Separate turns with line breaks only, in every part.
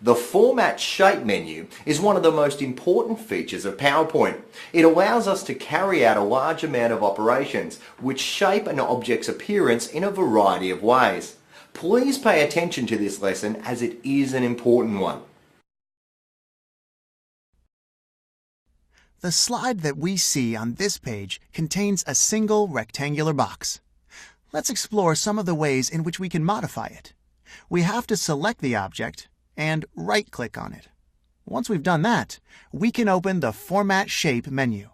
The Format Shape menu is one of the most important features of PowerPoint. It allows us to carry out a large amount of operations which shape an object's appearance in a variety of ways. Please pay attention to this lesson as it is an important one.
The slide that we see on this page contains a single rectangular box. Let's explore some of the ways in which we can modify it. We have to select the object and right-click on it. Once we've done that, we can open the Format Shape menu.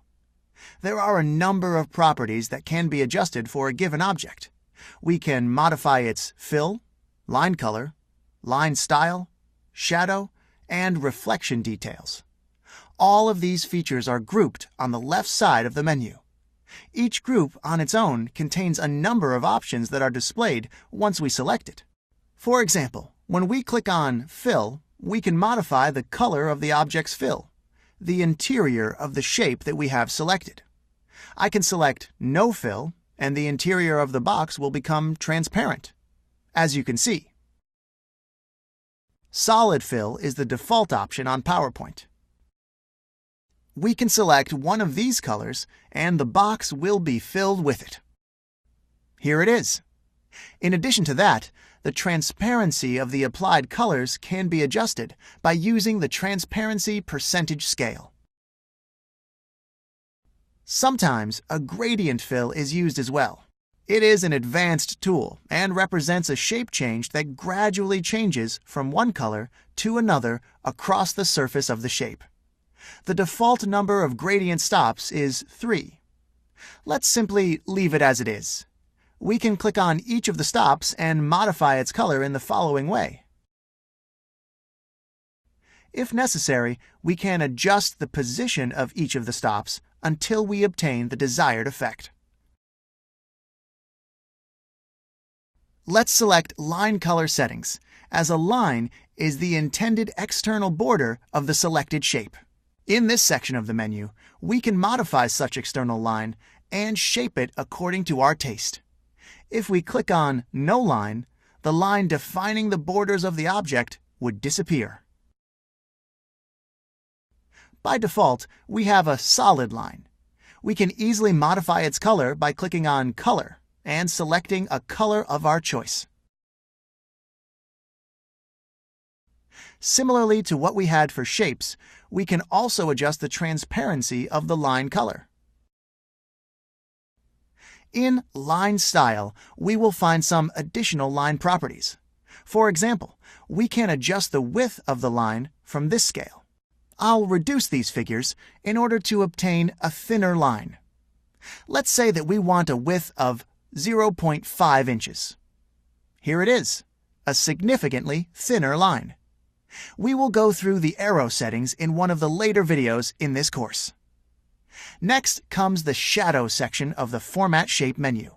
There are a number of properties that can be adjusted for a given object. We can modify its fill, line color, line style, shadow, and reflection details. All of these features are grouped on the left side of the menu. Each group on its own contains a number of options that are displayed once we select it. For example, when we click on Fill, we can modify the color of the object's fill, the interior of the shape that we have selected. I can select No Fill, and the interior of the box will become transparent, as you can see. Solid Fill is the default option on PowerPoint. We can select one of these colors, and the box will be filled with it. Here it is. In addition to that, the transparency of the applied colors can be adjusted by using the transparency percentage scale. Sometimes a gradient fill is used as well. It is an advanced tool and represents a shape change that gradually changes from one color to another across the surface of the shape. The default number of gradient stops is 3. Let's simply leave it as it is. We can click on each of the stops and modify its color in the following way. If necessary, we can adjust the position of each of the stops until we obtain the desired effect. Let's select Line Color Settings, as a line is the intended external border of the selected shape. In this section of the menu, we can modify such external line and shape it according to our taste. If we click on No Line, the line defining the borders of the object would disappear. By default, we have a solid line. We can easily modify its color by clicking on Color and selecting a color of our choice. Similarly to what we had for shapes, we can also adjust the transparency of the line color. In Line Style, we will find some additional line properties. For example, we can adjust the width of the line from this scale. I'll reduce these figures in order to obtain a thinner line. Let's say that we want a width of 0.5 inches. Here it is, a significantly thinner line. We will go through the arrow settings in one of the later videos in this course. Next comes the Shadow section of the Format Shape menu.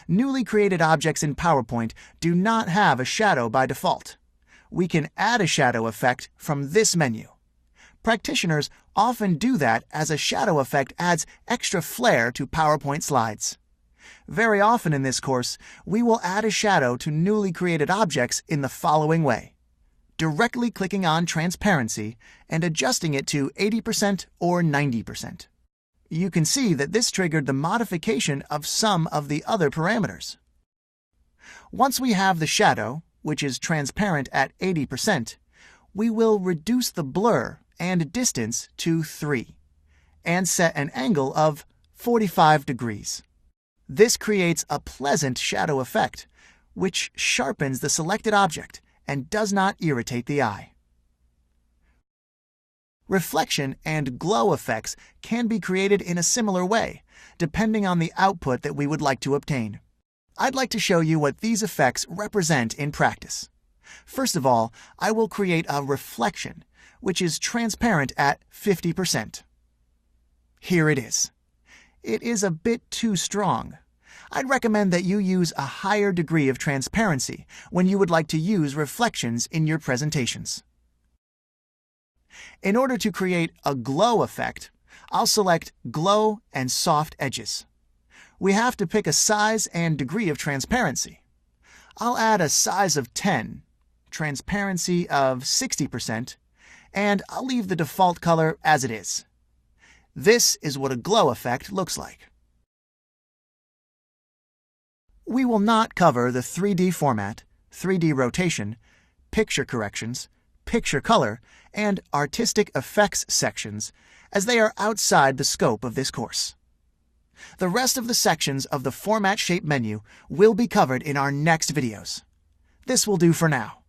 Newly created objects in PowerPoint do not have a shadow by default. We can add a shadow effect from this menu. Practitioners often do that as a shadow effect adds extra flair to PowerPoint slides. Very often in this course, we will add a shadow to newly created objects in the following way: directly clicking on Transparency and adjusting it to 80% or 90%. You can see that this triggered the modification of some of the other parameters. Once we have the shadow, which is transparent at 80%, we will reduce the blur and distance to 3 and set an angle of 45 degrees. This creates a pleasant shadow effect, which sharpens the selected object and does not irritate the eye. Reflection and glow effects can be created in a similar way, depending on the output that we would like to obtain. I'd like to show you what these effects represent in practice. First of all, I will create a reflection, which is transparent at 50%. Here it is. It is a bit too strong. I'd recommend that you use a higher degree of transparency when you would like to use reflections in your presentations. In order to create a glow effect, I'll select Glow and Soft Edges. We have to pick a size and degree of transparency. I'll add a size of 10 transparency of 60%, and I'll leave the default color as it is. This is what a glow effect looks like. We will not cover the 3D format, 3D rotation, picture corrections, picture color, and artistic effects sections, as they are outside the scope of this course. The rest of the sections of the Format Shape menu will be covered in our next videos. This will do for now.